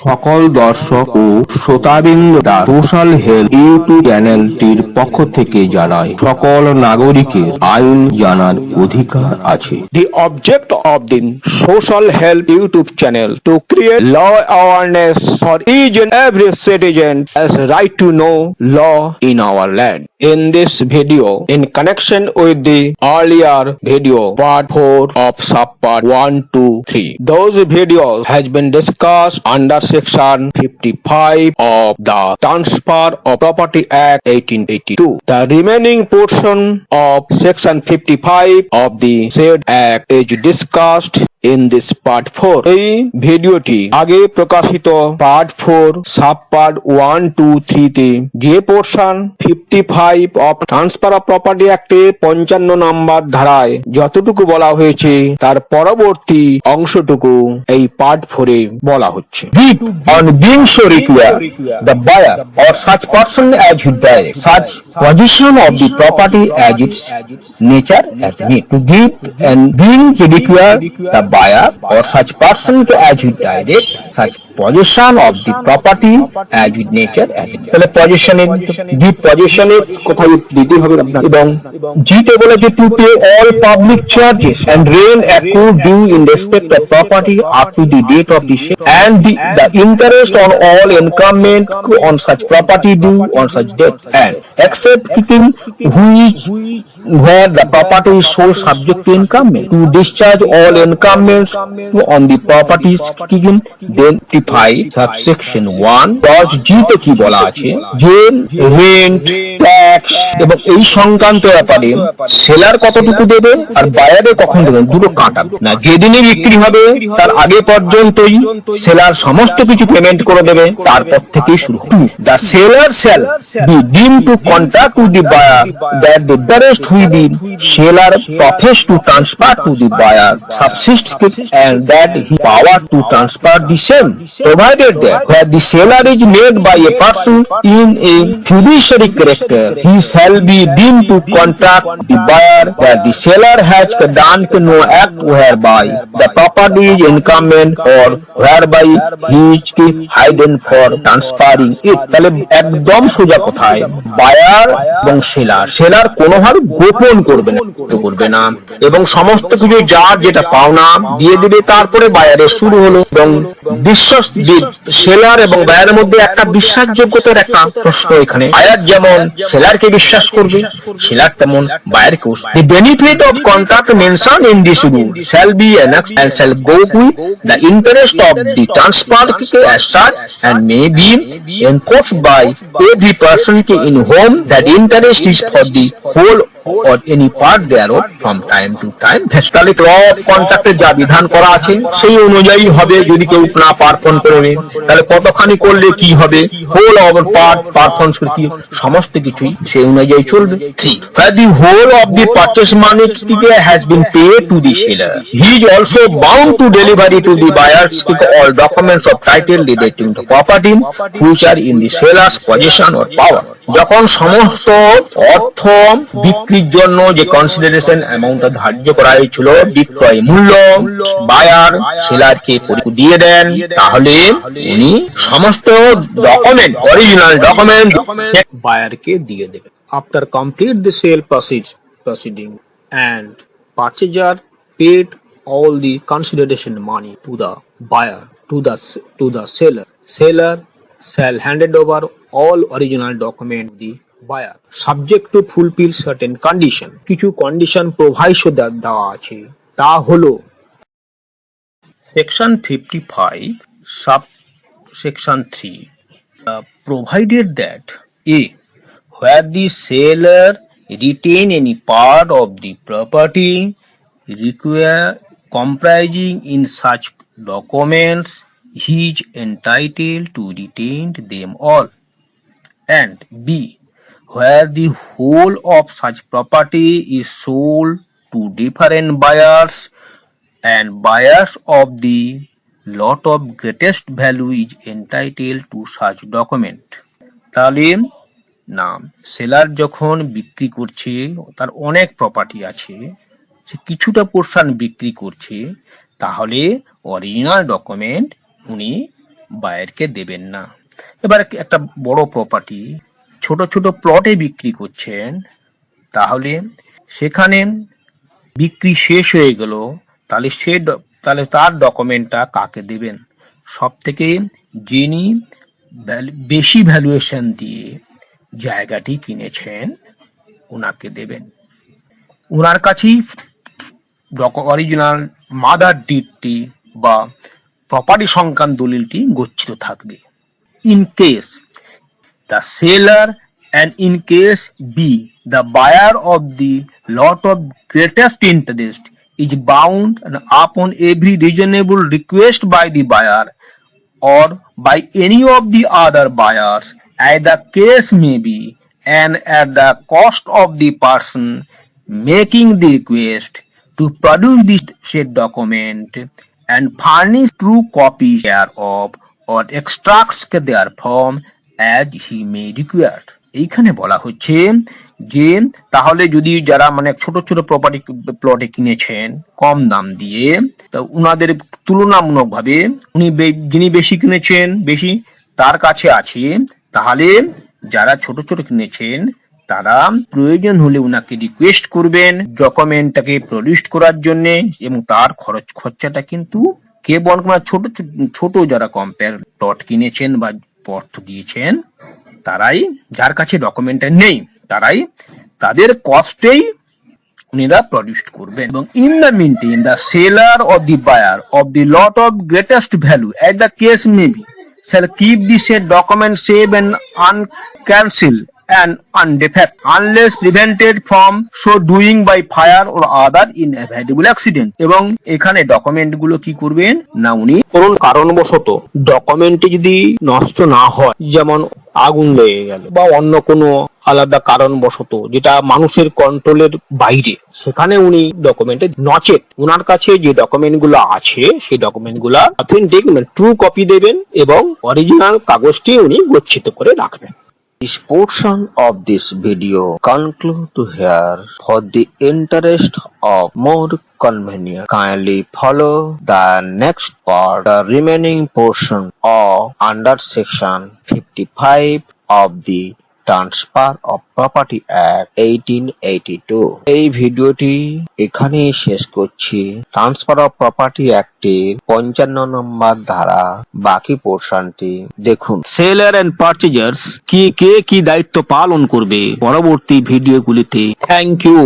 সকল দর্শক ও শ্রোতাবৃন্দ the social health YouTube চ্যানেলটির পক্ষ থেকে জানায় সকল নাগরিকের আইন জানার অধিকার আছে। The object of the Social Health YouTube channel to create law awareness for each and every citizen has right to know law in our land. In this video, in connection with the earlier video part 4 of subpart 1, 2, 3, those videos has been discussed under section 55 of the Transfer of Property Act 1882. The remaining portion of section 55 of the said act is discussed in this part 4. এই ভিডিওটি আগে প্রকাশিত part 4 sub part 1, 2, 3 তে যে portion 55 of transfer of property অ্যাক্টে 55 number ধারায় যতটুকু বলা হয়েছে তার পরবর্তী অংশটুকু এই পার্ট 4 এ বলা হচ্ছে। On being so required, the buyer or such person as who direct such possession of the property as its nature admit to give and being required the buyer or such person as who direct such possession of the property as with nature admit। তাহলে পজিশনের deep পজিশনের কোথায় দিতে হবে আপনার এবং জিতে বলেছে to pay all public charges and rent accrued due in respect of property up to the date of the sale and the interest on all increment on such property due on such debt and except which where the property is sold subject to increment to discharge all increments on the properties given then subsection 1 clause G তে কি বলা আছে যে rent tax এবং এই সংক্রান্ত ব্যাপারে seller কতটুকু দেবে আর বায়ারে কখন দেবেন দুটো কাটাবে না। যেদিনই বিক্রি হবে তার আগে পর্যন্তই সেলার সমস্ত কিছু পেমেন্ট করে দেবে, তারপর থেকেই শুরু হবে। The seller shall be deemed to contract to the buyer that the interest which the seller professes to transfer to the buyer subsists and that he power to transfer the same provided that where the seller is made by a person in a fiduciary character he shall be deemed to contract the buyer that the seller has done no act whereby the property is incumbent or whereby he is hidden for transferring it। তাহলে একদম সোজা কথায় buyer এবং seller কোনোভাবে গোপন করবে না এবং সমস্ত কিছু যার যেটা পাওনা দিয়ে দিবে। তারপরে বায়ারের শুরু হলো এবং বিশ্বাস সেলার এবং বায়ারের মধ্যে একটা বিশ্বাসযোগ্যতার একটা প্রশ্ন এখানে। বায়ার যেমন সেলারকে বিশ্বাস করবে, সেলার তেমন বায়ারকেও। The benefit of contract mentioned in this rule shall be annexed and shall go with the interest of the transfer as such and may be enforced by every person in whom that interest is for the whole or any part thereof from time to time। তাহলে law of কন্ট্রাক্টে যা বিধান করা আছে সেই অনুযায়ী হবে। যদি কেউ না পারফর্ম করবে তাহলে কতখানি করলে কি হবে, হোল অফ পার্ট পারফর্ম কি সমস্ত কিছুই সেই অনুযায়ী চলবে। The whole of the purchase money has been paid to the seller. He is also bound to deliver to the buyer all documents of title relating to property which are in the seller's possession or power। যখন সমস্ত অর্থ বিক্রির জন্য যে consideration অ্যামাউন্টটা ধার্য করা হয়েছিল বিক্রয় মূল্য বায়ার সেলারকে দিয়ে দেন, তাহলে উনি সমস্ত ডকুমেন্ট অরিজিনাল ডকুমেন্ট বায়ারকে দিয়ে দেবেন। After complete the sale proceeding and purchaser paid all the consideration money to the buyer to the seller shall handed over all original document to the buyer subject to fulfill certain condition। কিছু condition প্রোভাইসো দেওয়া আছে, তা হলো section 55 sub section 3 provided that a where the seller retain any part of the property require comprising in such documents he is entitled to retain them all, and b where the whole of such property is sold to different buyers and buyers of the lot of greatest value is entitled to such document। তাহলে না seller যখন বিক্রি করছে তার অনেক property আছে, সে কিছুটা portion বিক্রি করছে, তাহলে অরিজিনাল ডকুমেন্ট উনি বায়ারকে দেবেন না। এবার একটা বড় প্রপার্টি ছোট ছোট প্লটে বিক্রি করছেন, তাহলে সেখানে বিক্রি শেষ হয়ে গেল, তাহলে তার ডকুমেন্টটা কাকে দেবেন? সব থেকে যিনি বেশি ভ্যালুয়েশন দিয়ে জায়গাটি কিনেছেন ওনাকে দেবেন। ওনার কাছেই অরিজিনাল মাদার ডিডটি বা প্রপার্টি সংক্রান্ত দলিলটি গচ্ছিত থাকবে। In case the seller and in case B, the buyer of the lot of greatest interest is bound upon every reasonable request by the buyer or by any of the other buyers, as the case may be, and at the cost of the person making the request to produce the said document and furnish true copies thereof or extracts therefrom as he may require. এইখানে বলা হচ্ছে যে তাহলে যদি যারা মানে ছোট ছোট প্রপার্টি প্লটে কিনেছেন কম দাম দিয়ে, তা উনাদের তুলনামূলকভাবে যিনি বেশি কিনেছেন বেশি তার কাছে আছে, তাহলে যারা ছোট ছোট কিনেছেন তারা প্রয়োজন হলে উনাকে রিকোয়েস্ট করবেন ডকুমেন্টটাকে প্রডিউস করার জন্য, এবং তার খরচাটা কিন্তু কে বহন করবে? ছোট যারা কম্পেয়ার প্লট কিনেছেন বা অর্থ দিয়েছেন তারাই, যার কাছে ডকুমেন্টটা নেই তারাই তাদের কস্টেই উনিরা প্রডিউস করবেন। এবং in the meantime the seller of the buyer of the lot of greatest value at the case may be shall keep the said document safe and uncancelled and undefect unless prevented from so doing by fire or other inevitable accident. এবং এখানে document গুলো কি করবেন না, উনি কোন কারণবশত ডকুমেন্টে যদি নষ্ট না হয়, যেমন আগুন লেগে গেল বা অন্য কোনো আলাদা কারণবশত যেটা মানুষের কন্ট্রোলের বাইরে, সেখানে উনি ডকুমেন্টে নচেত ওনার কাছে যে ডকুমেন্ট গুলো আছে সেই ডকুমেন্ট গুলা অথেন্টিক ট্রু কপি দেবেন এবং অরিজিনাল কাগজটি উনি গচ্ছিত করে রাখবেন। This portion of this video conclude here. For the interest of more convenience, kindly follow the next part, the remaining portion of under section 55 of the transfer of property act 1882। এই ভিডিওটি এখানেই শেষ করছি। ট্রান্সফার অফ প্রপার্টি অ্যাক্টের 55 নম্বর ধারা বাকি পোর্শনটি দেখুন। Seller and পারচেজার্স কি দায়িত্ব পালন করবে পরবর্তী ভিডিওগুলিতে। Thank you.